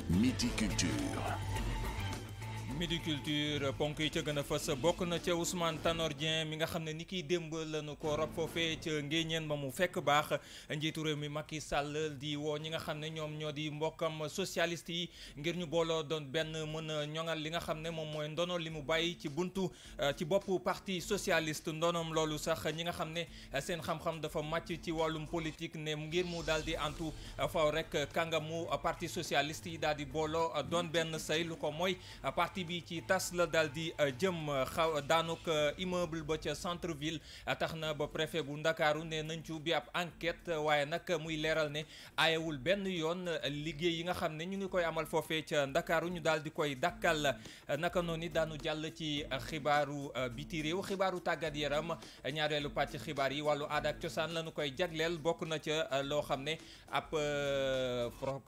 Midi Culture. Midi Culture ponk yi ca gën a fës bokk na ca Ousmane Tanor Dieng mi nga xam ne ni kiy démb lañu ko rob foofee ca Ngéeñeen ba mu fekk baax njiitu réew mi Macky Sall di woo ñi nga xam ne ñoom ñoo di mbokkam socialiste yi ngir ñu booloo doon benn mën a ñoŋal li nga xam ne moom mooy ndono li mu bàyyi ci buntu ci boppu parti socialiste ndonom loolu sax ñi nga xam ne seen xam-xam dafa màcc ci wàllum politique ne ngir mu daal di antu faw rek kàngamu parti socialiste yi daal di booloo doon benn say lu ko mooy parti bi ci tas la daal di jëm daanuk immeuble ba ca centre ville tax na ba préfet bu Ndakaaru ne nañ ci ubbi ab enquête waaye nag muy leeral ne aayewul benn yoon liggéey yi nga xam ne ñu ngi koy amal foofee ca Ndakaaru ñu daal di koy dakkal naka noonu daanu jàll ci xibaaru biti réew xibaaru tàggat yaram ñaareelu pàcc xibaar yi wàllu aada ak cosaan lañu koy jagleel bokk na ca loo xam ne ab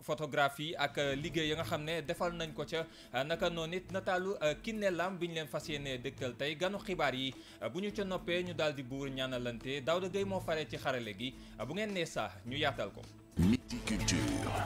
photographie ak liggéey ya nga xam ne defal nañ ko ca naka noonu it nataalu Kiné Lam bi ñu leen fas yéene dëkkal tey ganu xibaar yi bu ñu ca noppee ñu daal di buur ñaanalante Daouda Gueye moo faree ci xarale gi bu ngeen nee sax ñu yaatal ko. Midi Culture.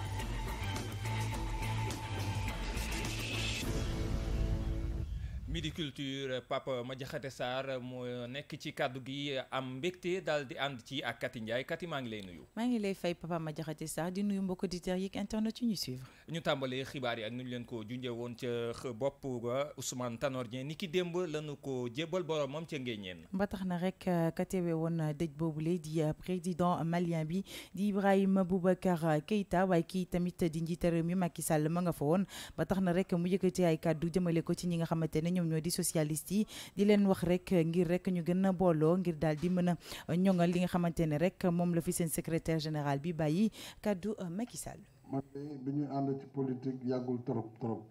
Midi Culture Papa Madiakhate Sarr moo nekk ci kàddu gi am mbégte daal di ànd ci ak Kati Ndiaye Kati maa ngi lay nuyu. maa ngi lay fay Papa Madiakhate Sarr di nuyu mbokki auditeurs yi ak internet yu ñuy suivre. ñu tàmbalee xibaar yi ak nu ñu leen ko junjee woon ca bopp ba Ousmane Tanor Dieng ni ki démb lañu ko jébbal boromam ca Ngéeñeen. ba tax na rek ka teewe woon dëj boobule di président malien bi di Ibrahima Boubacar Keïta waaye kii tamit di njiitu réew mi Macky Sall ma nga fa woon ba tax na rek mu yëkkati ay kàddu jëmale ko ci ñi nga xamante ne ñoom ñoo di socialiste yi di leen wax rek ngir rek ñu gën a booloo ngir daal di mën a ñoŋal li nga xamante ne rek moom la fi seen secrétaire général bi bàyyi kàddu Macky Sall. man de bi ñuy ànd ci politique yàggul trop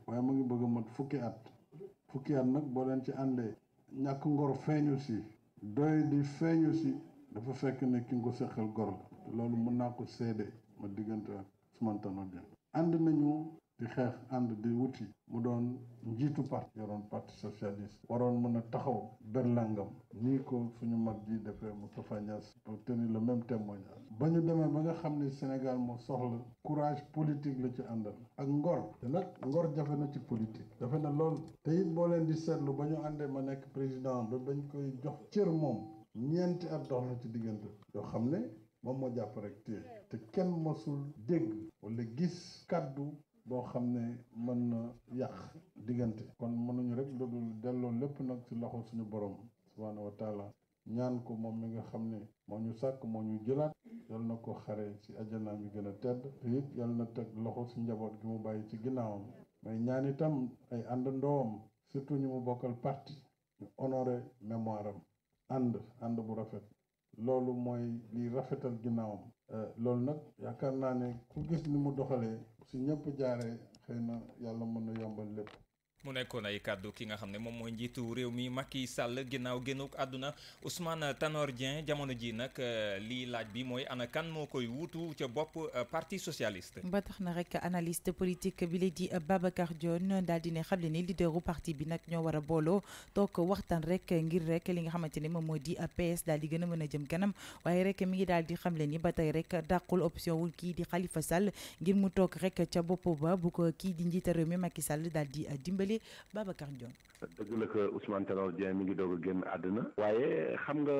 waaye mu ngi bëgg a mat fukki at nag boo leen ci àndee ñàkk ngor feeñu si doy di feeñu si dafa fekk ne ki nga ko seqal gor la te loolu mën naa ko seede ma diggante ak Ousmane Tanor Dieng ànd nañu di xeex ànd di wuti mu doon njiitu parti yoroon parti socialiste waroon mën a taxaw berlangam nii ko suñu mag ji defee Moustapha Niasse pour tenir le même témoignage ba ñu demee ba nga xam ne Sénégal moo soxla courage politique la ci àndal ak ngor te nag ngor jafe na ci politique jafe na lool te it boo leen di seetlu ba ñu àndee ma nekk président ba bañ koy jox cër moom ñeenti at dox na ci diggante yoo xam ne moom moo jàpp rek téye te kenn mosul dégg wala gis kaddu boo xam ne mën na yàq diggante kon mënuñu rek lu dul delloo lépp nag ci loxo suñu borom subhaanahu wa taala ñaan ko moom mi nga xam ne moo ñu sàkk moo ñu jëlaat yal na ko xare ci ajanaam yi gën a tedd te it yal na teg loxo ci njaboot gi mu bàyyi ci ginnaawam mais ñaan itam ay àndandoom surtout ñu mu bokkal parti ñu honoré mémoire am ànd bu rafet loolu mooy liy rafetal ginnaawam loolu nag yaakaar naa ne ku gis ni mu doxalee si ñëpp jaaree xëy na yàlla mën na yombal lépp. mu nekkoon ay kàddu ki nga xam ne moom mooy njiitu réew mi Macky Sall ginnaaw génnuk àdduna Ousmane Tanor Dieng jamono ji nag lii laaj bi mooy ana kan moo koy wuutu ca bopp parti socialiste. ba tax na rek analyste politique bi la di Babacar Dione daal di ne xamle ni leaderu parti bi nag ñoo war a booloo toog waxtaan rek ngir rek li nga xamante ne moom moo di PS daal di gën a mën a jëm kanam waaye rek mi ngi daal di xamle ni ba tey rek dàqul option wul kii di Khalifa Sall ngir mu toog rek ca bopp ba bu ko kii di njiitu réew mi Macky Sall daal di dimbali. Babacar Dione. dëgg la que Ousmane Tanor Dieng mi ngi doog a génn àdduna. waaye xam nga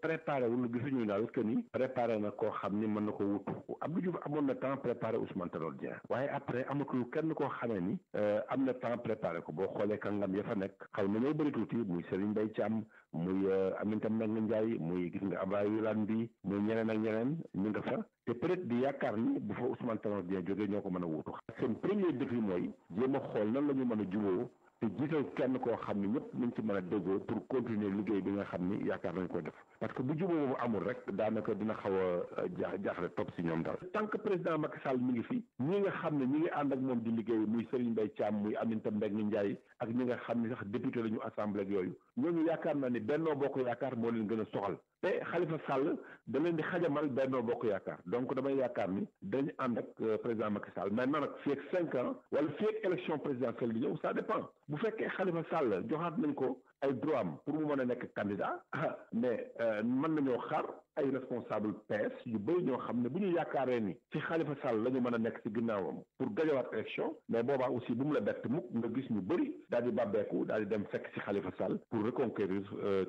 préparé wul gisuñu daal que ni. préparé na koo xam ni mën na ko wutu Abdou Diouf amoon na temps préparé Ousmane Tanor Dieng. waaye après amatul kenn koo xamee ni. am na temps préparé ko boo xoolee kàngam ya fa nekk. xaw na ñoo bëri tuuti muy Serigne Mbaye Thiam muy Aminata Mbengue Ndiaye muy gis nga Abdoulaye Wilane bi muy ñeneen ak ñeneen ñu nga fa. te peut-être di yaakaar ni bu fa Ousmane Tanor Dieng jógee ñoo ko mën a wuutu. seen premier défi mooy jéem a xool nan la ñu mën a jubóo te jiital kenn koo xam ni ñëpp nañ ci mën a déggoo pour continuer liggéey bi nga xam ni yaakaar nañ ko def parce que bu jubóo boobu amul rek daanaka dina xaw a jaaxle topp si ñoom daal. tant que président Macky Sall mi ngi fi ñi nga xam ne ñi ngi ànd ak moom di liggéey muy Serigne Mbaye Thiam muy Aminata Mbengue Ndiaye ak ñi nga xam ni sax député la ñu assemblée ak yooyu ñooñu yaakaar naa ni Benno Bokk Yaakaar moo leen gën a soxal. te Khalifa Sall da leen di xajamal Benno Bokk Yaakaar donc damay yaakaar ni dañu ànd ak président Macky Sall maintenant nag fii ak 5 ans wala fii ak élection présidentielle di ñëw ça dépend bu fekkee Khalifa Sall joxaat nañ ko ay droit am pour mu mën a nekk candidat mais mën nañoo xaar ay responsable PS yu bëri ñoo xam ne bu ñu yaakaaree ni ci Khalifa Sall la ñu mën a nekk ci ginnaawam pour gañewaat élection mais boobaa aussi bu mu la bett mukk nga gis ñu bëri daal di bàbbeeku daal di dem fekk ci Khalifa Sall pour reconquérir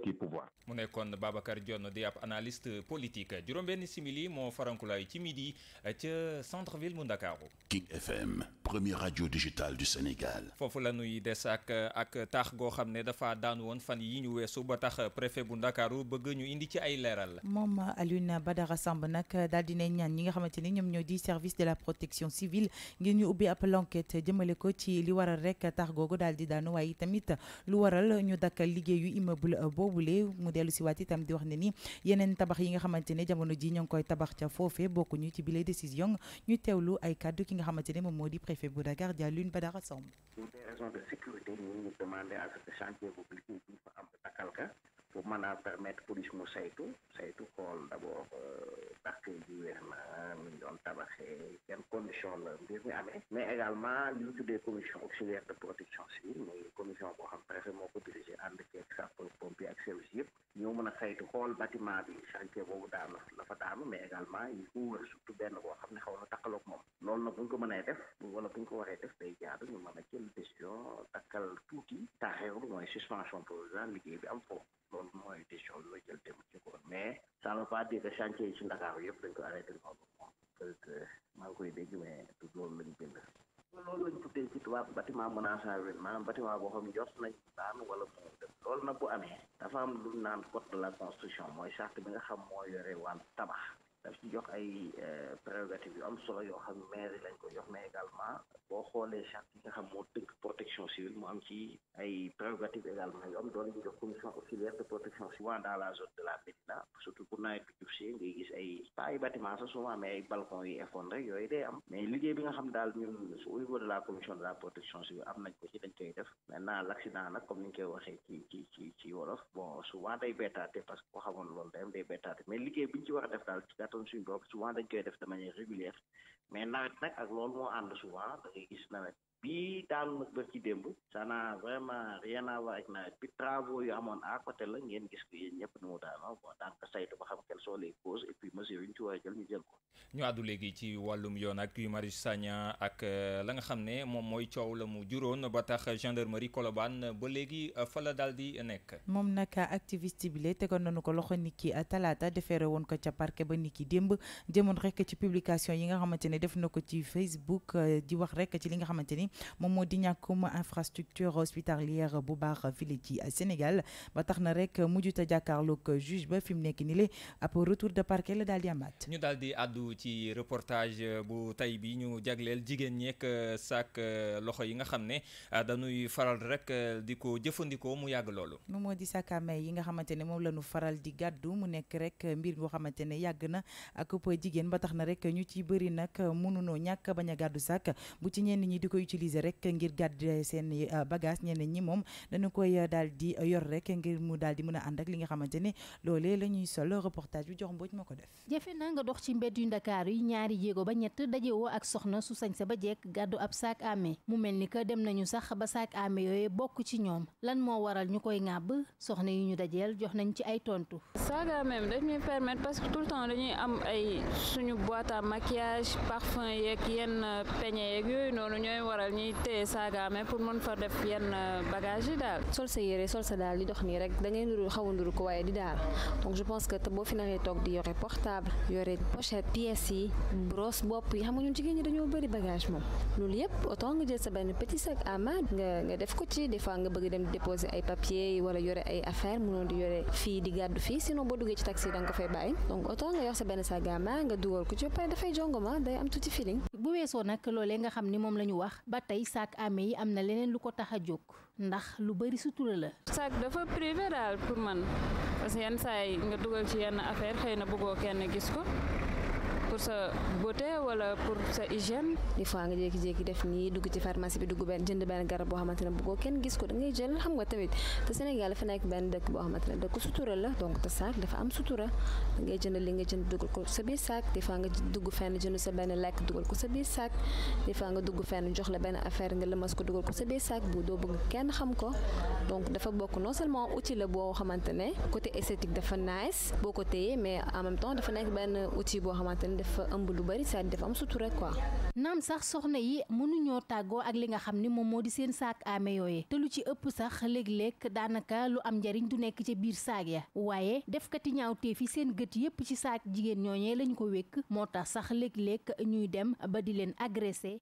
kii pouvoir. mu nekkoon Babacar Dione di ab analyste politique juróom-benn simili moo farankulaay ci midi ca centre ville mu Ndakaaru. King FM, première radio digitale du Sénégal. foofu la ñuy des ak taax goo xam ne dafa daanu woon fan yi ñu weesu ba tax préfet bu Ndakaaru bëgg ñu indi ci ay leeral. moom Alioune Badara Samb nag daal di ne ñaan ñi nga xamante ni ñoom ñoo di service de la protection civile ngir ñu ubbi ab l'enquête jëmale ko ci li waral rek taax googu daal di daanu waaye tamit lu waral ñu dakkal liggéeyu immeuble boobule mu dellu si waat itam di wax ne ni yeneen tabax yi nga xamante ne jamono ji ñoo ngi koy tabax ca foofee bokkuñu ci bile décision ñu teewlu ay kaddu ki nga xamante ne moom moo di préfet bu Dakar di Alioune Badara Samb. pour des raisons de sécurité ñu demandé à ce que chantier boobu liggéey bi fa am dakkal ka pour mën a permettre police mu saytu xool d'abord parquet bi weex na ñu doon tabaxee yan condition la mbir mi amee mais également li ñu tuddee commission auxiliaire de protection civile muy commission boo xam préfet moo ko dirigé ànd ceeg sapeurs-pompiers ak service yëpp ñoo mën a saytu xool bâtiment bi chantier boobu daanu la fa daanu mais également il faut wër surtout benn boo xam ne xaw na takkaloog moom loolu nag bu ñu ko mënee def wala bu ñu ko waree def day jaadu ñu mën a jël décision takkal tuuti taaxeewul mooy suspension provisoire liggéey bi am foofu loolu mooy décision bi ma jël dem ci ko mais ça ne veut pas dire que chantier yi ci Ndakaaru yëpp dañ ko arrêté noonu parce que maa ngi koy dégg mais tout loolu lañ bind loolu lañ tuddee ci tubaab bâtiment menaçant ruine maanaam bâtiment boo xam ne jot nañ daanu wala mu def loolu nag bu amee dafa am lu naan code de la construction mooy charte bi nga xam moo yore wàllu tabax daf ci jox ay prérogatives yu am solo yoo xam ne maire lañ ko jox mais également boo xoolee charte yi nga xam moo tënk protection civile mu am ci ay prérogatives également yu am doole ñu jox commission auxiliaire de protection civile dans la zone de la Médina surtout pour nawet bi jub see ngay gis ay pas ay bâtiment sax souvent mais ay balcons yi effondré yooyu day am mais liggéey bi nga xam daal ñun au niveau de la commission de la protection civile am nañ ko ci dañ koy def maintenant l'accident nag comme ni ñu koy waxee ci wolof bon souvent day bettaate parce que boo xamoon loolu day am day bettaate mais liggéey bi ñu ci war a def daal ci kàttan suñu bopp souvent dañ koy def de manière régulière mais nawet nag ak loolu moo ànd souvent da ngay gis nawet bii daanu nag ba ci démb ça n'a vraiment rien à voir ak nawet bi travaux yu amoon à côté la ngeen gis ko yéen ñëpp ni mu daanoo bon daan ko saytu ba xam quelles sont les causes et puis mesures yi ñu ci war a jël ñu jël ko. ñu àddu léegi ci wàllum yoon ak Guy Marius Sagna ak la nga xam ne moom mooy coow la mu juróon ba tax gendarmerie Colobane ba léegi fa la daal di nekk. moom nag activiste bi la tegoon nañu ko loxo niki talaata defeere woon ko ca parquet ba niki démb jëmoon rek ci publication yi nga xamante ne def na ko ci Facebook di wax rek ci li nga xamante ni moom moo di ñàkkum infrastructure hospitalière bu baax fii ci Sénégal ba tax na rek mujjuta jàkkaarloog juge ba fi mu nekk ni le ab retour de parquet la daal di amaat. ñu daal di àddu ci reportage bu tay bi ñu jagleel jigéen ñeek saak loxo yi nga xam ne dañuy faral rek di ko jëfandikoo mu yàgg loolu. moom moo di sakamay yi nga xamante ne moom la ñu faral di gàddu mu nekk rek mbir boo xamante ne yàgg na ak jigéen ba tax na rek ñu ci bëri nag mënunoo ñàkk bañ a gàddu saak bu ci ñenn ñi di ko utiliser rek ngir gàddu seen bagage ñeneen ñi moom dañu koy daal di yor rek ngir mu daal di mën a ànd ak li nga xamante ne loolee la ñuy sol reportage bi jox mbooj moo ko def. jafe na nga dox ci mbedd yu Ndakaaru yi ñaari jéego ba ñett dajewoo ak soxna su sañ sa ba jekk gàddu ab sac à main mu mel ni que dem nañu sax ba sac à main yooyu bokk ci ñoom lan moo waral ñu koy ŋàbb soxna yi ñu dajeel jox nañ ci ay tontu. sac à main daf ñuy permettre parce que tout le temps dañuy am ay suñu boîte à maquillage parfum yeeg yenn peñe yeeg yooyu noonu ñooy waral ñuy téye sac à main pour mën fa def yenn bagage yi daal. sol sa yére sol sa daal di dox nii rek da ngay nuru xaw a nuru ko waaye di daal donc je pense que boo fi naree toog di yore portable yore pochette pièces yi brosse bopp yi xam nga ñun jigéen ñi dañoo bëri bagage moom loolu yëpp autant nga jël sa benn petit sac à main nga def ko ci des fois nga bëgg dem déposer ay papiers yi wala yore ay affaires mënoo di yore fii di gàddu fii sinon boo duggee ci taxi da nga ko fay bàyyi donc autant nga yor sa benn sac à main nga dugal ko ci ba pare dafay jongoma day am tuuti feeling. bu weesoo nag loolee nga xam ni moom la ñu wax ba tey sac à main yi am na leneen lu ko tax a jóg ndax lu bëri sutura la. sac dafa privé daal pour man parce que yenn saa yi nga dugal ci yenn affaire xëy na bëggoo kenn gis ko pour sa beauté wala pour sa hygiène. des fois nga jékki-jékki def nii dugg ci pharmacie bi dugg jënd benn garab boo xamante ne bëggoo kenn gis ko da ngay jël xam nga tamit te Sénégal dafa nekk benn dëkk boo xamante ne dëkk sutura la donc te saak dafa am sutura da ngay jënd li nga jënd dugal ko sa biir saak des fois nga dugg fenn jënd sa benn lekk dugal ko sa biir saak des fois nga dugg fenn jox la benn affaire nga lëmas ko dugal ko sa biir saak bu doo bëgg kenn xam ko donc dafa bokk non seulement outil la boo xamante ne côté esthétique dafa nice boo ko téyee mais en même temps dafa nekk benn outil boo xamante ne dafa ëmb lu bari c'est dafa am sutura quoi. naam sax soxna yi mënuñoo tàggoo ak li nga xam ni moom moo di seen saak aame yooye te lu ci ëpp sax léeg-léeg daanaka lu am njariñ du nekk ci biir saak ya waaye defkati ñaawteef yi seen gët yépp ci saak jigéen ñooñee lañ ko wékk moo tax sax léeg-léeg ñuy dem ba di leen agressé.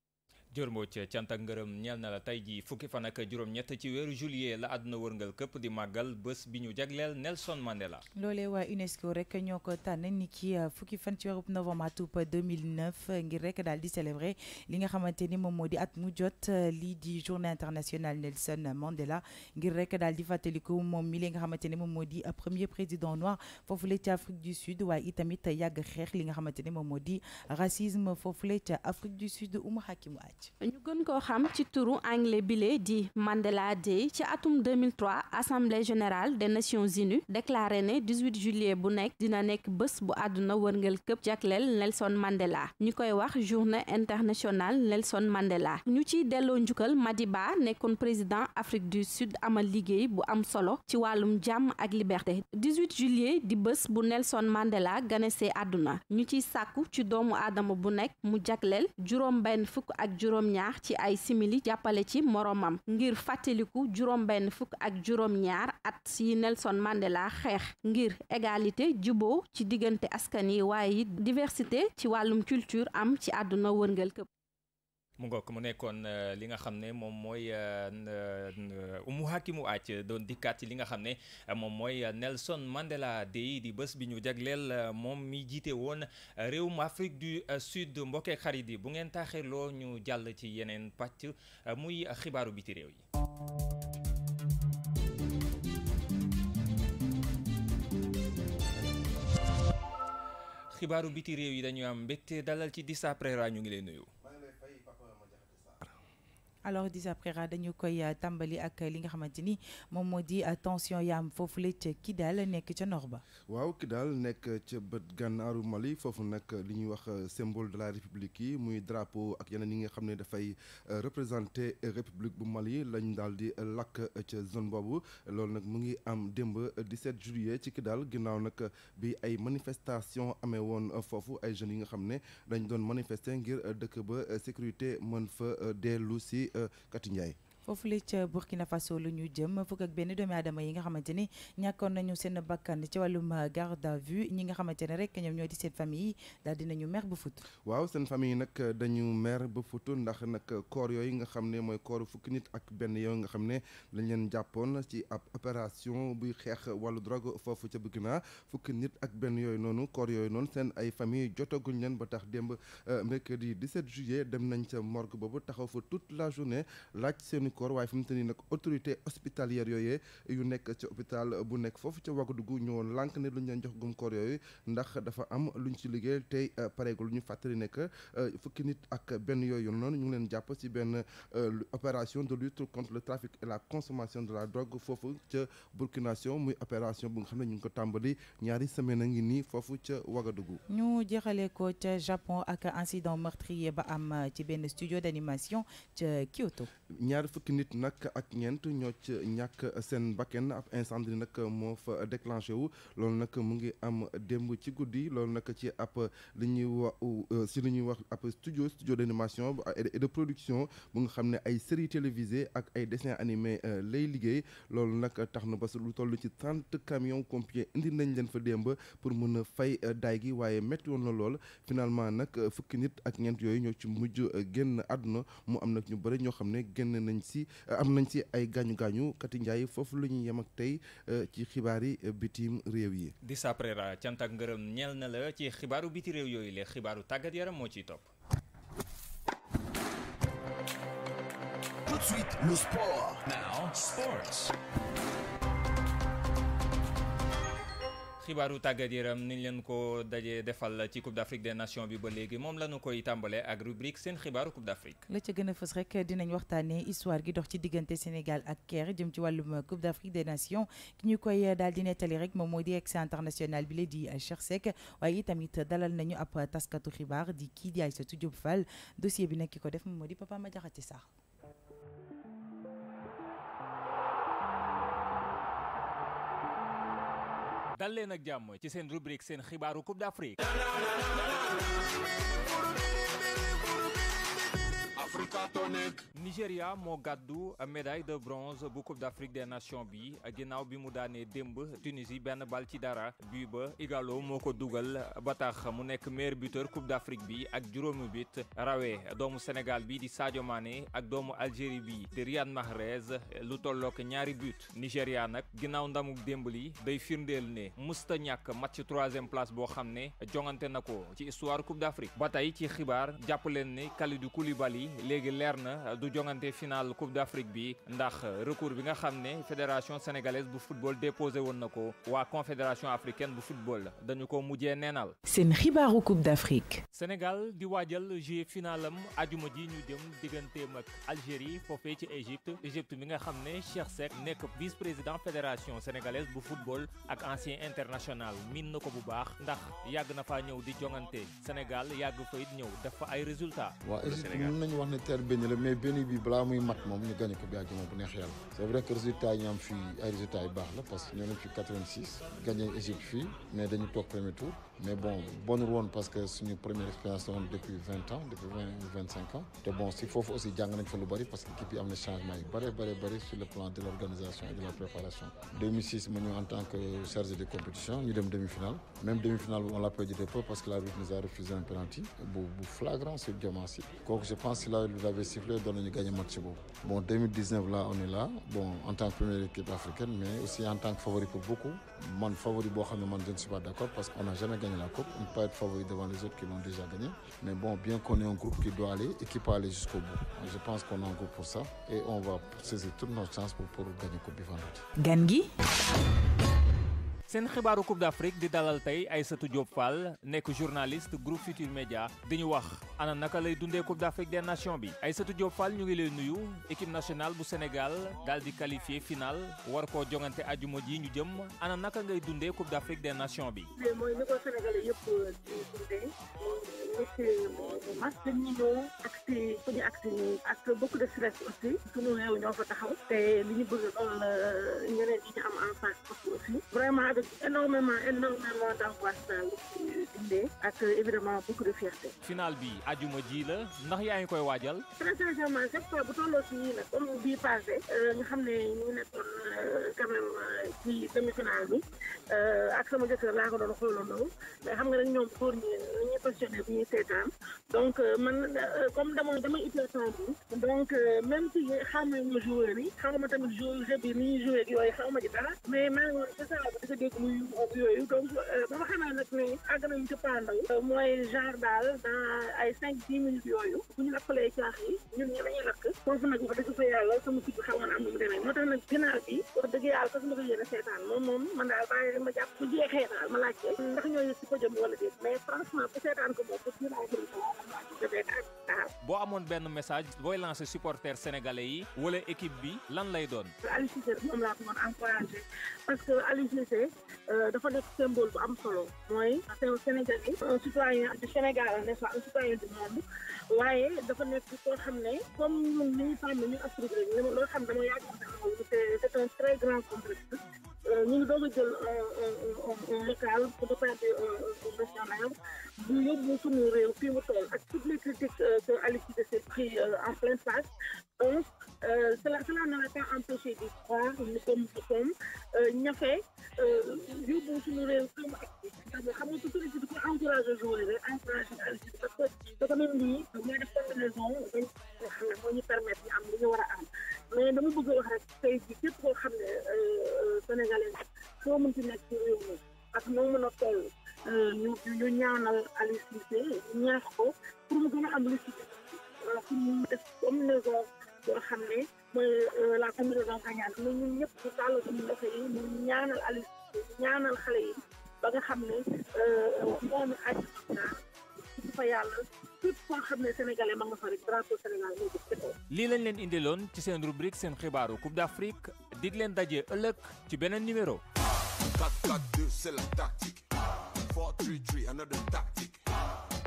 Dior Mbodj cant ak ngërëm ñeel na la tey jii fukki fan ak juróom-ñett ci weeru juillet la àdduna wërngal këpp di màggal bés bi ñu jagleel Nelson Mandela. loolee waa UNESCO rek ñoo ko tànn ni ki fukki fan ci weeru novembre atub 2009 ngir rek daal di célébrer li nga xamante ni moom moo di at mu jot lii di journée internationale Nelson Mandela ngir rek daal di fàttaliku moom mi li nga xamante ni moom moo di premier président noir foofule ca Afrique du Sud waaye itamit yàgg xeex li nga xamante ni moom moo di racisme foofule ca Afrique du Sud Oumou Hakim Aaj. ñu gën koo xam ci turu anglais bile di Mandela Day ci atum 2003 assemblée générale des nations unies déclaré ne 18 juillet bu nekk dina nekk bés bu àdduna wërngal këpp jagleel Nelson Mandela ñu koy wax journée internationale Nelson Mandela ñu ciy delloo njukkal Madiba nekkoon président Afrique du Sud amal liggéey bu am solo ci wàllum jàmm ak liberté 18 juillet di bés bu Nelson Mandela ganesee àdduna ñu ciy sàkku ci doomu aadama bu nekk mu jagleel juróom-benn fukk ak juróom-ñaar ci ay simili jàppale ci moromam ngir fàttaliku juróom-benn fukk ak juróom-ñaar at yi Nelson Mandela xeex ngir égalité juboo ci diggante askan yi waaye diversité ci wàllum culture am ci àdduna wërngal këpp. mu ngoog mu nekkoon li nga xam ne moom mooy Oumou Hakim Aaj doon dikkaat ci li nga xam ne moom mooy Nelson Mandela Day di bés bi ñu jagleel moom mi jiite woon réewum Afrique du Sud mbokkee xarit yi bu ngeen taaxirloo ñu jàll ci yeneen pàcc muy xibaaru biti réew yi. xibaaru biti réew yi dañu am mbégte dalal ci Dissa Préra ñu ngi lay nuyu. alors Dissa Préra dañu koy tàmbali ak li nga xamante ni moom moo di tension yaam foofu la ca Kidal nekk ca nord ba. waaw Kidal nekk ca bët gànnaaru Mali foofu nag li ñuy wax symbole de la république yi muy drapeau ak yeneen yi nga xam ne dafay représenté république bu Mali lañ daal di lakk ca zone boobu loolu nag mu ngi am démb 17 juillet ci Kidal ginnaaw nag bi ay manifestation amee woon foofu ay jeunes yi nga xam ne dañ doon manifester ngir dëkk ba sécurité mën fa dellu si Kati Ndiaye. foofu la ca Burkina Faso lu ñu jëm fukk ak benn doomi aadama yi nga xamante ni ñàkkoon nañu seen bakkan ci wàllum garde à vue ñi nga xamante ne rek ñoom ñoo di seen famille yi daal dinañu mer ba fut. waaw seen famille yi nag dañu mer ba fut ndax nag koor yooyu nga xam ne mooy kooru fukki nit ak benn yooyu nga xam ne dañ leen jàppoon ci ab opération buy xeex wàllu drogue foofu ca Burkina fukki nit ak benn yooyu noonu koor yooyu noonu seen ay famille jotaguñ leen ba tax démb mercredi 17 juillet dem nañ ca morgue boobu taxaw fa toute la journée laaj seeni koor waaye fi mu te nii nag autorité hospitalière yooyee yu nekk ci hôpital bu nekk foofu ca Ouagadougou ñëwoon lànk ne lu ñu leen jox gum koor yooyu ndax dafa am lu ñu ci liggéey tey pareegul ñu fàttali nekk fukki nit ak benn yooyu noonu ñu ngi leen jàpp ci benn opération de lutte contre le trafic et la consommation de la drogue foofu ca Burkina Faso muy opération bu nga xam ne ñu ngi ko tàmbali ñaari semaine a ngi nii foofu ca Ouagadougou. ñu jeexalee ko ca Japon ak incident meurtrier ba am ci benn studio d'animation ca Kyoto. ñaari fukki nit nag ak ñeent ñoo ci ñàkk seen bakken ab incendie nag moo fa déclenché wu loolu nag mu ngi am démb ci guddi loolu nag ci ab li ñuy wax si li ñuy wax ab studio d'animation et de production bu nga xam ne ay séries télévisées ak ay dessins animés lay liggéey loolu nag tax na ba lu toll ci 30 camions pompiers indi nañ leen fa démb pour mën a fay daay gi waaye métti woon na lool finalement nag fukki nit ak ñeent yooyu ñoo ci mujj génn àdduna mu am nag ñu bëri ñoo xam ne génn nañ si am nañ ci ay gaañu-gaañu Kati Ndiaye foofu la ñuy yem ak tey ci xibaar yi bitim réew yi. Dissa Préra cant ak ngërëm ñeel na la ci xibaaru biti réew yooyu la xibaaru tàggat yaram moo ciy topp. Tout de suite, le sport. Now, sports. xibaaru tàggat yaram niñ leen ko dajee defal ci Coupe d'Afrique des Nations bi ba léegi moom la ñu koy tàmbalee ak rubrique seen xibaaru Coupe d'Afrique. la ca gën a fës rek dinañ waxtaanee histoire gi dox ci diggante Sénégal ak Caire jëm ci wàllum Coupe d'Afrique des Nations ki ñu koy daal di nettali rek moom moo di ex international bi la di Cheikh Seck waaye itamit dalal nañu ab taskatu xibaar di kii di Aïssatou Diop Fall dossier bi nag ki ko def moom moo di Papa Madiakhate Sarr. dal leen ak jàmm ci seen rubrique seen xibaaru Coupe d'Afrique. Nigéria moo gàddu médaille de bronze bu Coupe d'Afrique des Nations bi ginnaaw bi mu daanee démb Tunisie benn bal ci dara bii ba Igalo moo ko dugal ba tax mu nekk meilleur buteur Coupe d'Afrique bi ak juróomi but rawee doomu Sénégal bi di Sadio Mané ak doomu Algérie bi di Riyad Mahrez lu tollook ñaari but. Nigéria nag ginnaaw ndamuk démb li day firndeel ne musta ñàkk match 3e place boo xam ne jongante na ko ci histoire Coupe d'Afrique. ba tey ci xibaar jàpp leen ne Kalidou Koulibaly léegi leer na du jongante final Coupe d'Afrique bi ndax recours bi nga xam ne fédération sénégalaise bu football déposé woon na ko waa confédération africaine bu football dañu ko mujjee neenal. seen xibaaru Coupe d'Afrique. Sénégal di waajal jeu finalam ajuma ji ñu jëm digganteem ak Algérie foofee ci Égypte bi nga xam ne Cheikh Seck nekk vice-président fédération sénégalaise bu football ak ancien international miin na ko bu baax ndax yàgg na faa ñëw di jongante Sénégal yàgg fa it ñëw def fa ay résultats. waaw Égypte mën nañu wax ne terre béni la mais béni bi balaa muy mat moom ñu gagné ko bi àjjuma bu neex yàlla. c'est vrai que résultats yi ñu am fii ay résultats yu baax la parce que ñoo nañ fi 86 gagné Égypte fii mais dañu toog premier tour mais bon bonul woon parce que suñu première expérience la woon depuis 20 ans depuis 25 ans te bon si foofu aussi jàng nañ fa lu bari parce que équipe yi am na changement yu bari sur le plan de l'organisation et de la préparation. 2006 ma ñëw en tant que chargé de compétition ñu dem demi-finale même demi-finale on l'a perdu de peu parce que l'arbitre nous a refusé un penalty bu flagrant sur Diamassi kooku je pense que là il avait sifflé doon nañu gagné match boobu. Bon 2019 là on est là bon en tant que première équipe africaine mais aussi en tant que favori pour beaucoup man favori boo xam ne man je ne suis pas d'accord parce qu'on n'a jamais gagné la coupe on ne peut pas être favori devant les autres qui l'ont déjà gagné mais bon bien qu'on ait un groupe qui doit aller et qui peut aller jusqu'au bout je pense qu'on a un groupe pour ça et on va saisir toutes nos chances pour gagner coupe bi vendredi. gan gi. seen xibaaru Coupe d'Afrique di dalal tey Aïssatou Diop Fall nekk journaliste groupe Futur Média di ñu wax ana naka lay dundee Coupe d'Afrique des Nations bi Aïssatou Diop Fall ñu ngi lay nuyu équipe nationale bu Sénégal daal di qualifié final war koo jongante ajuma ji ñu jëm ana naka ngay dundee Coupe d'Afrique des Nations bi. mooy ni ko Sénégalais yëpp di dundee nekk mas dañuy ñëw agsi fu ñu agsi nii ak beaucoup de stress aussi suñu réew ñoo fa taxaw te li ñu bëgg loolu ñeneen ñi ñu am en face aussi vraiment avec énormément d'angoisse daal dundee ak évidemment beaucoup de fierté. final bi ajuma ji la ndax yaa ngi koy waajal. très sincèrement chaque fois bu tolloo si ñii nag comme bii passé nga xam ne ñu nekkoon quand même ci demi-finale bi ak sama jëkkër laa ko doon xoolandoo mais xam nga nag ñoom pour ñuy passionné bu ñuy seetaan donc man comme dama itteel temps bi donc même si xamee ma joueurs yi xaw ma tamit jeu bi ni ñuy joué ak yooyu xaw ma ci dara mais maa ngi woon ci saa ba di ko dégg muy yooyu donc ba ma xamee nag ne àgg nañu ci pandaw mooy genre daal dans ay 5-10 minutes yooyu bu ñu lakkalee caax yi ñun ñi dañuy lakk foofu nag wax dëgg fa yàlla sama fit bi xawoon am na mu demee moo tax nag final bi wax dëgg yàlla sax ma ko yéene seetaan moom man daal bàyyi ma jàpp bu jeexee daal ma laajte ndax ñooy si podium wala déet mais franchement bu seetaan ko moom pour boo amoon benn message booy lancer supporters sénégalais yi wala équipe bi lan lay doon. Aliou Cissé moom laa ko mën a encourager parce que Aliou Cissé dafa nekk symbole bu am solo mooy c'est un Sénégalais un citoyen du Sénégal n'est-ce pas un citoyen du monde waaye dafa nekk koo xam ne comme ñun ni ñu tàmm ñu Afrique rek loo xam dama yàgg c'est un très grand complexe ñu ngi doog a jël un local pour faire un national bu yóbbu suñu réew fii mu toll ak toutes les critiques que Aliou Cissé s'est pris en pleine face donc cela ne l'a pas empêché d'y croire comme ñafe yóbbu suñu réew fii mu ak xam nga toujours di ko encouragé joueur rek encouragé Aliou Cissé parce que dafa mel nii mooy def combinaison dañ xam ne moo ñu permettre ñu am li ñu war a am mais dama bëgg a wax rek tey jii képp koo xam ne sénégalais soo mën ci nekk ci réew mi ak noo mën a toll ñu ñaanal Aliou Cissé ñaax ko pour mu gën a am lu ci pour mu def combinaison boo xam ne mooy la combinaison gagnante mais ñun ñëpp ñu tàllal suñu loxo yi ñu ñaanal Aliou Cissé ñaanal xale yi ba nga xam ne moom àddina su fa yàlla fépp koo xam ne sénégalais ma nga fa rek drapeau Sénégal moo ko féetoo. lii lañ leen indiloon ci seen rubrique seen xibaaru Coupe d'Afrique dig leen daje ëllëg ci beneen numéro. 4-4-2 c'est la tactique. 4-3-3 another tactique.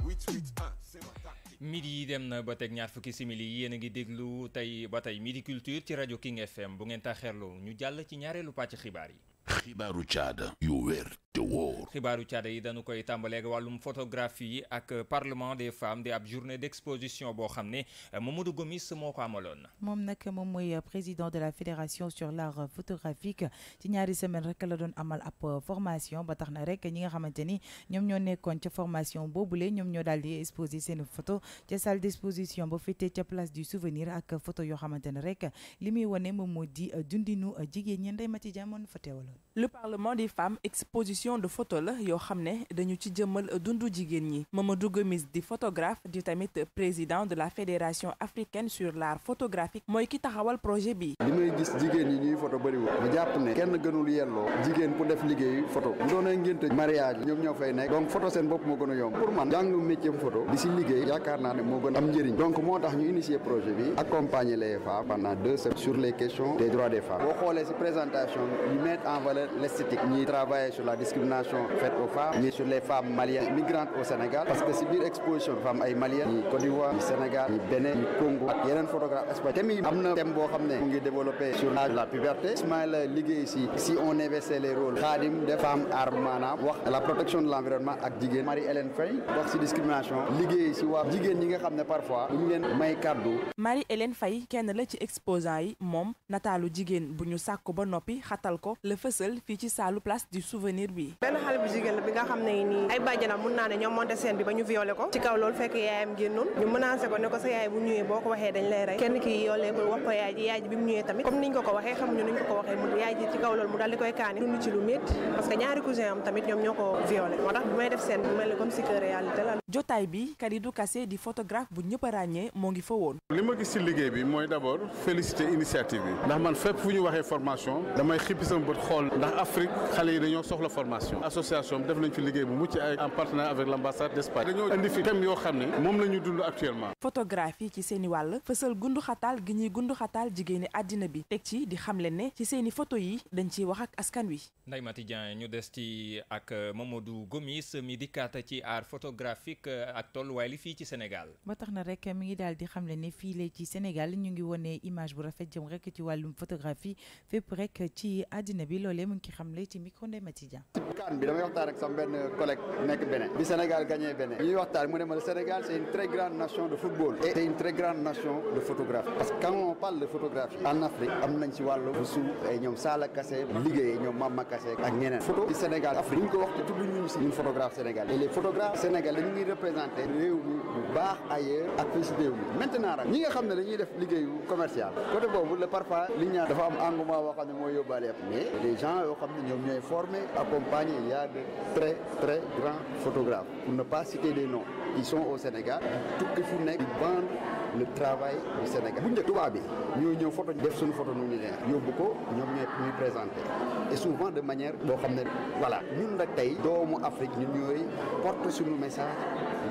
8-8-1 c'est ma tactique. midi yi dem na ba teg ñaar fukki simili yéen a ngi déglu tey ba tey Midi Culture ci rajo King FM bu ngeen taxeerloo ñu jàll ci ñaareelu pàcc xibaar yi. xibaaru caada yu wér te wóor. xibaaru caada yi dañu koy tàmbaleeg wàllum photographie ak parlement des femmes di ab journée d'exposition boo xam ne Mamadou Gomis moo ko amaloon. moom nag moom mooy président de la fédération sur l'art photographique ci ñaari semaine rek la doon amal ab formation ba tax na rek ñi nga xamante ni ñoom ñoo nekkoon ca formation boobule ñoom ñoo daal di exposer seen photo ca salle d'exposition ba féetee ca place du souvenir ak photo yoo xamante ne rek li muy wane moom moo di dundinu jigéen ñi Ndeye Mati Diamone fa teewaloon. Le parlement des femmes exposition de photo la yoo xam ne dañu ci jëmmal dundu jigéen ñi Mamadou Gomis di photographe di tamit président de la fédération africaine sur l'art photographique mooy ki taxawal projet bi. li may gis jigéen ñi ñuy photo bëriwul ma jàpp ne kenn gënul yelloo jigéen pour def liggéeyu photo bu doonee ngénte mariage ñoom ñoo fay nekk donc photo seen bopp moo gën a yomb pour man jàng métier photo di si liggéey yaakaar naa ne moo gën am njëriñ donc moo tax ñu initier projet bi accompagner les femmes pendant 2 semaines sur les questions des droits des femmes boo xoolee si présentation ñu mettre en valeur l'esthétique ñi travailler sur la discrimination faite aux femmes ñi sur les femmes maliennes migrantes au Sénégal parce que si biir exposition dafa am ay maliennes ñi Côte d'Ivoire ñi Sénégal ñi Bénin ñi Congo ak yeneen photographe espagnol thème yi am na thème boo xam ne mu ngi développé sur la puberté Ismaïla liggéey si on inversait les rôles Khadim def femme arme maanaam wax la protection de l'environnement ak jigéen Marie-Hélène Faye wax si discrimination liggéey si waa jigéen ñi nga xam ne parfois bu ñu leen may kàddu. Marie-Hélène Faye kenn la ci exposant yi moom nataalu jigéen bu ñu sàkku ba noppi xatal ko la fësal fii ci saalu place du souvenir bi. benn xale bu jigéen la bi nga xam ne nii ay bàjjanam mun naa ne ñoom monté scène bi ba ñu violé ko ci kaw loolu fekk yaayam génnoon ñu menacé ko ne ko sa yaay bu ñëwee boo ko waxee dañ lay rey kenn ki yoolee ko wax ko yaay ji bi mu ñëwee tamit comme niñ ko waxee xamuñu niñ ko waxee mu yaay ji ci kaw loolu mu daal di koy kaani dund ci lu métti parce que ñaari cousin am tamit ñoom ñoo ko violé moo tax bi may def scène bu mel ni comme si que réalité la. jotaay bi Kalidou Kassé di photographe bu ñëpp a ràññee moo ngi fa woon. li ma gis ci liggéey bi mooy d'abord féliciter initiative bi ndax man fépp fu ñu waxee formation damay xippi sama bët xool ndax Afrique xale yi dañoo soxla formation association bi def nañ fi liggéey bu mucc ay en partenariat avec l'ambassade d'Espagne dañoo indi fi thème yoo xam ne moom la ñu dund actuellement. photographe yi ci seeni wàll fësal gundu xataal gi ñuy gundu xataal jigéeni àddina bi teg ci di xamle ne ci seeni photo yi dañ ciy wax ak askan wi. Ndeye Mati Dieng ñu des ci ak Mamadou Gomis mi dikkaat ci art photographique ak tolluwaay li fii ci Sénégal. ba tax na rek mi ngi daal di xamle ne fii la ci Sénégal ñu ngi wone image bu rafet jëm rek ci wàllum photographie fépp rek ci àddina bi loolee mu ngi xamle ci micro Ndeye Mati Dieng. kan bi damay waxtaan ak sama benn collègue nekk Bénin bi Sénégal gagné Bénin ñuy waxtaan mu ne ma le Sénégal c'est une très grande nation de football et c'est une très grande nation de photographie parce que quand on parle de photographie en Afrique am nañ ci wàllu su ay ñoom Sala Kassé liggéey ñoom Mama Kassé ak ñeneen photo ci Sénégal Afrique bu ñu ko wax te tudd ñu si ñun photographe sénégalais et les photographes sénégalais dañu ngi représenté réew mi bu baax ailleurs ak fii si réew mi maintenant nag ñi nga xam ne dañuy def liggéeyu commercial côté boobu le parfois li ñu dafa am engouement boo xam ne mooy yóbbaale yëpp mais les gens yoo xam ne ñoom ñooy formé accompagné il y a de très très grands photographes pour ne pas citer des noms qui sont au Sénégal tukki fu nekk di vendre le travail du Sénégal bu njëkk tubaab bi ñoo ñëw photo def suñu photo nu ñu neex yóbbu ko ñoom ñooy présenté et souvent de manière boo xam ne voilà ñun nag tey doomu Afrique ñun ñooy porte suñu message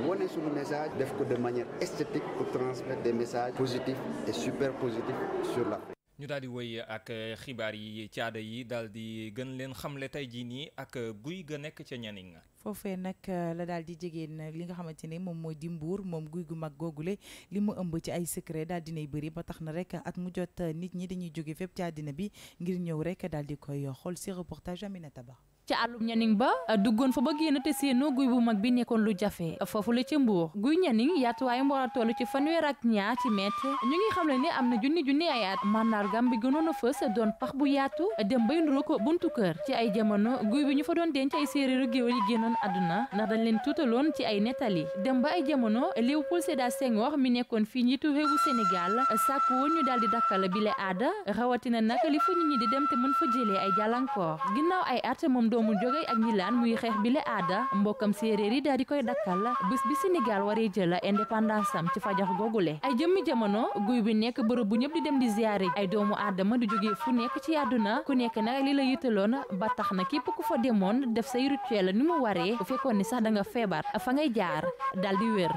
wane suñu message def ko de manière esthétique pour transmettre des messages positifs et super positifs sur l'Afrique. ñu daal di wëy ak xibaar yi caada yi daal di gën leen xamle tey jii nii ak guy ga nekk ca Nianing. foofee nag la daal di jegeen li nga xamante ne moom mooy di Mbuur moom guy gu mag googule li mu ëmb ci ay secret daal dinay bëri ba tax na rek at mu jot nit ñi dañuy jóge fépp ci àddina bi ngir ñëw rek daal di koy xool si reportage Aminata Ba. ci àllum Nianing ba duggoon fa ba génn te seenu guy bu mag bi nekkoon lu jafe foofu la ca Mbuur guy Nianing yaatuwaayam war a toll ci 32 ci mètre ñu ngi xam ne am na junni ay at mandargam bi gënoon a fës doon pax bu yaatu dem bay nduru ko buntu kër ci ay jamono guy bi ñu fa doon denc ay séeréeru géwél yi génnoon àdduna ndax dañ leen tuutaloon ci ay nettali dem ba ay jamono Léopold Sédar Senghor mi nekkoon fii njiitu réewu Sénégal sàkku woon ñu daal di dakkal bile aada rawatina nag li fa nit ñi di dem te mën fa jëlee ay jàllankoor ginnaaw ay at moom doomu jóge ak ñilaan muy xeex bi le aada mbokkam séeréer yi daal di koy dakkal bés bi Sénégal waree jël indépendance am ci fajax googule ay jëmmi jamono guy bi nekk bërëb bu ñëpp di dem di ziyaare ay doomu aadama di jóge fu nekk ci àdduna ku nekk nag li la yitaloon ba tax na képp ku fa demoon def say rituel ni mu waree bu fekkoon ni sax da nga feebar fa ngay jaar dal di wér.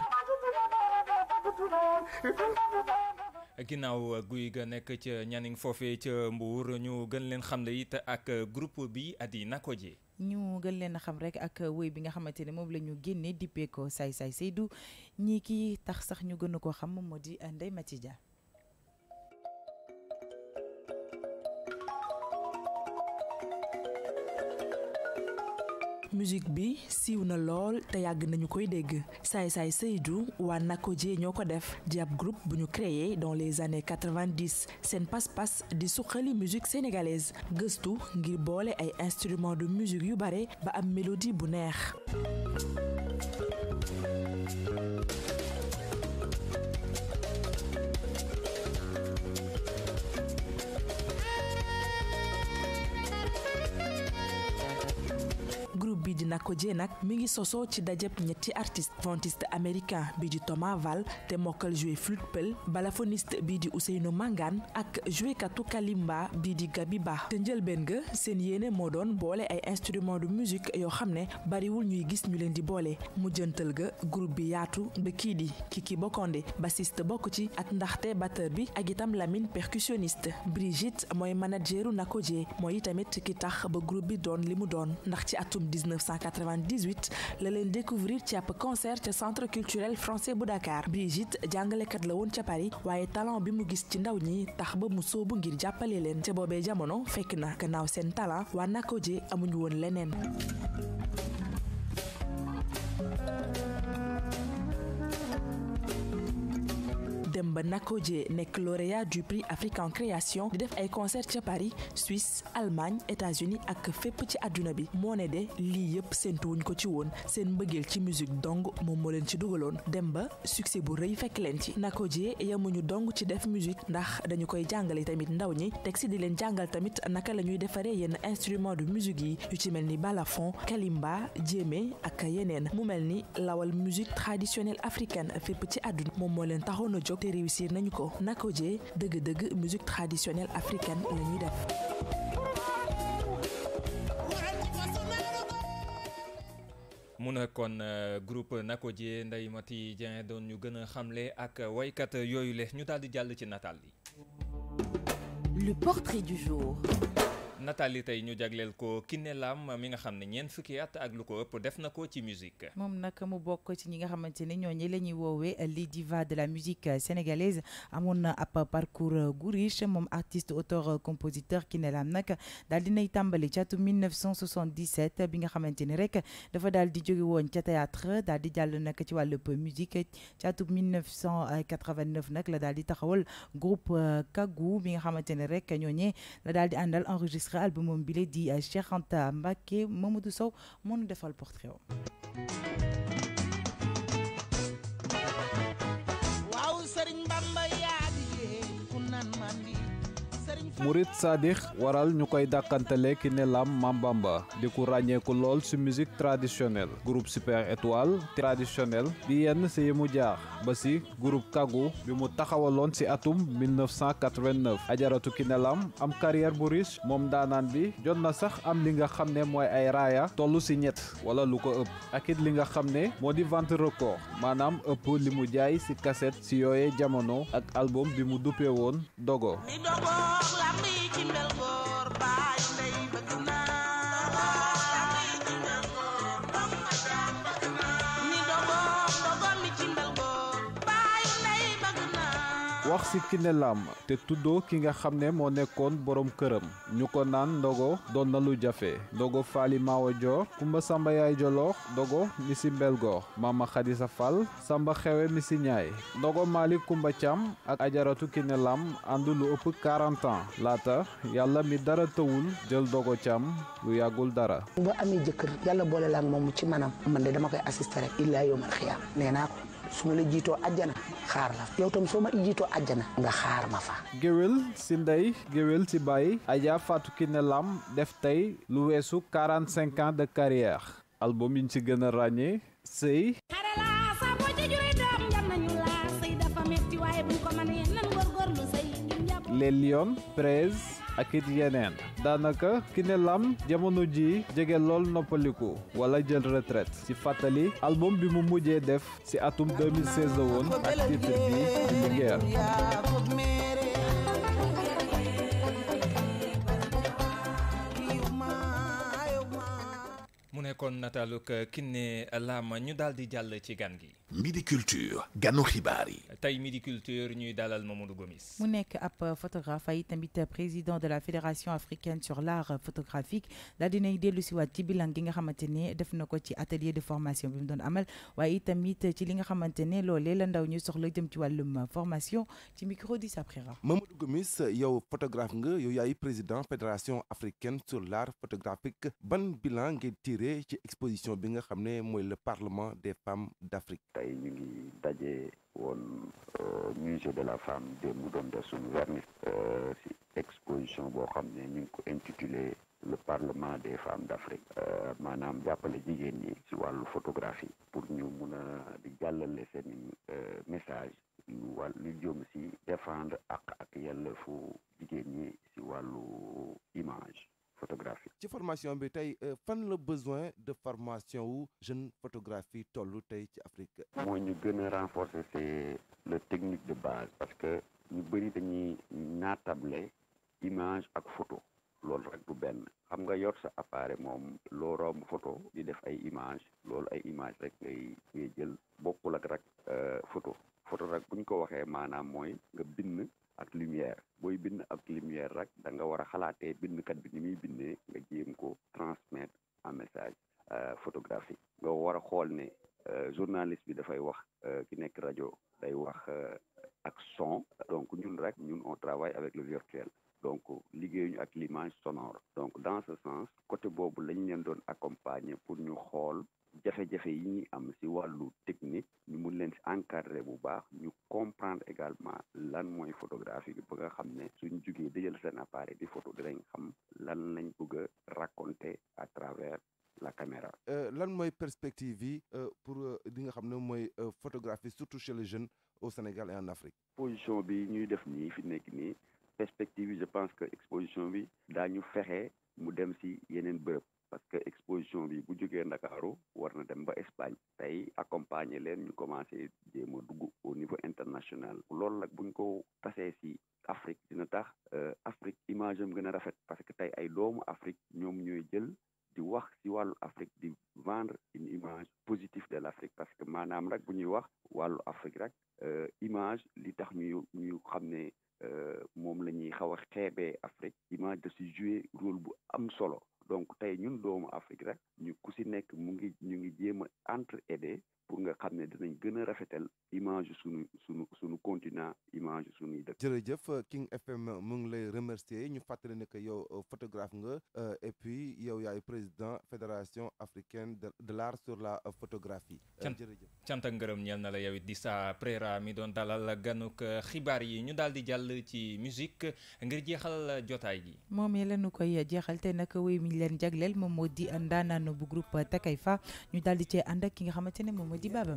ginnaaw guy ga nekk ca Nianing foofee ca Mbour ñu gën leen xam le it ak groupe bi Adi Nakodje. ñu gën leen a xam rek ak woy bi nga xamante ne moom la ñu génnee dippee ko Saay Saay Seydou ñii kii tax sax ñu gën a ko xam moom moo di Ndeye Mati Dia. musique bi siiw na lool te yàgg nañu koy dégg Saay Saay Seydou waa Nakodje ñoo ko def di ab groupe bu ñu créé dans les années 90 seen pas-pas di suqali musique sénégalaise gëstu ngir boole ay instruments de musique yu bare ba am mélodie bu neex. groupe bi di Nakodje nag mi ngi sosoo ci dajeb ñetti artiste américain bi di Thomas Val te mokkal jouer flûte pël balafoniste bi di Ousseynou Mangane ak jouer katu kalimba bi di Gabi Ba te njëlbeen ga seen yéene moo doon boole ay instruments de musique yoo xam ne bariwul ñuy gis ñu leen di boole mujjantal ga groupe bi yaatu ba kii di Kiki Bokondé bassiste bokk ci ak ndaxte batteur bi ak itam Lamine percussionniste Brigitte mooy manageru Nakodje mooy tamit ki tax ba groupe bi doon li mu doon ndax ci atum 1998 la leen découvrir ci ab concert ca centre culturel français bu Dakar Brigitte jàngalekat la woon ca Paris waaye talent bi mu gis ci ndaw ñi tax ba mu soobu ngir jàppale leen ca boobee jamono fekk na gannaaw seen talent waa Nakodje amuñu woon leneen. Demba Nakodje nekk lauréat du prix Afrique en création di def ay concert ca Paris Suisse Allemagne États-Unis ak fépp ci àdduna bi moo ne de lii yëpp séentuwuñ ko ci woon seen mbëggeel ci musique dong moom moo leen ci dugaloon Demba succès bu rëy fekk leen ci Nakodje yemuñu dong ci def musique ndax dañu koy jàngale tamit ndaw ñi teg si di leen jàngal tamit naka la ñuy defaree yenn instrument de musique yi yu ci mel ni balafon kalimba jéeme ak yeneen mu mel ni lawal musique traditionnelle africaine fépp ci àdduna moom moo leen taxoon a jóg te réussir nañu ko Nakodje dëgg-dëgg musique traditionnelle africaine la ñuy def. mu nekkoon groupe Nakodje Ndeye Mati Dieng doon ñu gën a xamle ak waykat yooyu le ñu daal di jàll ci nataal bi. Le portrait du jour. nataal yi tey ñu jagleel ko Kiné Lam mi nga xam ne ñeent fukki at ak lu ko ëpp def na ko ci musique. moom nag mu bokk ci ñi nga xamante ne ñooñu la ñuy woowee les divas de la musique sénégalaise amoon na ab parcours gu riche moom artiste auteur compositeur Kiné Lam nag daal dinay tàmbali ci atum 1977 bi nga xamante ni rek dafa daal di jóge woon ca théâtre daal di jàll nag ci wàllub musique ci atum 1989 nag la daal di taxawal groupe Kagou bi nga xamante ne rek ñooñee la daal di àndal enregistré album bi di Cheikh Anta Mbacké Mamadou Sow moo ñu defal portrait am. waaw Serigne Bamba yaa di ku naan mandi Murit Sadix waral ñu koy dàkkantale Kiné Lam Mam Bamba di ku ràññeeku lool ci musique traditionnelle groupe Super Étoile traditionnel bi yenn ci yi mu jaar ba ci groupe Kagou bi mu taxawaloon ci atum 1989 ajaratu Kiné Lam am carrière bu riche moom daanaan bi jot na sax am li nga xam ne mooy ay raaya toll ci ñett wala lu ko ëpp ak it li nga xam ne moo di vente record maanaam ëpp li mu jaay ci cassette ci yooye jamono ak album bi mu duppee woon Dogo. wax ci Kiné Lam te tuddoo ki nga xam ne moo nekkoon borom këram ñu ko naan Ndogo doon na lu jafe Ndogo Faali Maawa Joor Kumba Samba Yaay Joloox Ndogo mi ci Mbelgoor Mama Xadisa Fall Samba Xewe mi ci Ñaay Ndogo Malik Kumba Caam ak ajaratu Kiné Lam àndu lu ëpp 40 ans laata yàlla mi dara tëwul jël Ndogo Caam lu yàggul dara boo amee jëkkër yàlla boole la ak moom ci manam man de dama koy assister rek illaa yawmal xiyaam nee naa ko su ma la jiitoo àjjana xaar la yow tam soo ma jiitoo àjjana nga xaar ma fa. géwél si ndey géwél si baay Adja Fatou Kiné Lam def tey lu weesu 45 ans de carrière album yi ñu ci gën a ràññee sëy les lions presse ak it yeneen daanaka Kiné Lam jamono ji jege lool noppaliku wala jël retraite ci fàttali album bi mu mujjee def ci atum 2016 la woon ak titre bi di Linguère. mu nekkoon nataaluk Kiné Lam ñu daal di jàll ci gan gi. Midi Culture ganu xibaar yi. tey Midi Culture ñuy dalal Mamadou Gomis. mu nekk ab photographe ay tamit président de la fédération africaine sur l'art photographique daal dinay dellu si waat ci bilan gi nga xamante ne def na ko ci atelier de formation bi mu doon amal waaye tamit ci li nga xamante ne loolee la ndaw ñu soxla jëm ci wàllum formation ci micro di Saprera. Mamadou Gomis yow photographe nga yow yaay président fédération africaine sur l'art photographique ban bilan ngeen tiré ci exposition bi nga xam ne mooy le parlement des femmes d'Afrique. tey ñu ngi daje woon musée de la femme de mu doon def suñu vernis si exposition boo xam ne ñu ngi ko intitulé le parlement des femmes d'Afrique maanaam jàppale jigéen ñi si wàllu photographie pour ñu mun a di jàllale seen message lu jëm si défendre ak yelleefu jigéen ñi si wàllu image photographie. ci formation bi tey fan la besoin de formation wu jeune photographie tollu tey ci Afrique. mooy ñu gën a renforcer c'est le technique de base parce que ñu bëri dañuy naatable image ak photo loolu rek du benn xam nga yor sa appareil moom loo romb photo di def ay image loolu ay image rek ngay jël bokkul ak rek photo rek bu ñu ko waxee maanaam mooy nga bind ak lumière booy bind ak lumière rek da nga war a xalaatee bindkat bi ni muy bindee nga jéem ko transmettre en message photographique nga war a xool ne journaliste bi dafay wax ki nekk rajo day wax ak son donc ñun on travaille avec le virtuel donc liggéeyuñu ak l'image sonore donc dans ce sens côté boobu lañ leen doon accompagner pour ñu xool jafe-jafe yi ñuy am ci wàllu technique ñu mun leen ci encadrer bu baax ñu comprendre également lan mooy photographie bi ba nga xam ne suñ jugee di jël seen appareil di photo dinañ xam lan lañ bëgg a raconter à travers la caméra. lan mooy perspective yi pour li nga xam ne mooy photographie surtout chez les jeunes au Sénégal et en Afrique. exposition bi ñuy def nii fi nekk nii perspective yi je pense que exposition bi daañu fexe mu dem ci yeneen bërëb. parce que exposition bi bu jógee Ndakaaru war na dem ba Espagne tey accompagner leen ñu commencé jéem a dugg au niveau international loolu nag buñ ko tasee ci Afrique dina tax Afrique image am gën a rafet parce que tey ay doomu Afrique ñoom ñooy jël di wax ci wàllu Afrique di vendre une image positive de l'Afrique parce que maanaam rek bu ñuy wax wàllu Afrique rek image li tax ñu xam ne moom la ñuy xaw a xeebee Afrique image da ci jouer rôle bu am solo donc tey ñun doomu Afrique rek ñu ku ci nekk ñu ngi jéem a entre-aider pour nga xam ne dinañ gën a rafetal image sunu continent image sunuy dëkk. jërëjëf King FM mu ngi lay remercier ñu fàttali ne que yow photographe nga et puis yow yaay président fédération africaine de l'art sur la photographie. jërëjëf cant ak ngërëm ñeel na la yow it di Saprera mi doon dalal ganuk xibaar yi ñu daal di jàll ci musique ngir jeexal jotaay gi. moom la ñu koy jeexal te nag wéy mi leen jagleel moom moo di ndaanaan bu groupe Takayfa ñu daal di cee ànd ak ki nga xamante ne moom moo di Baba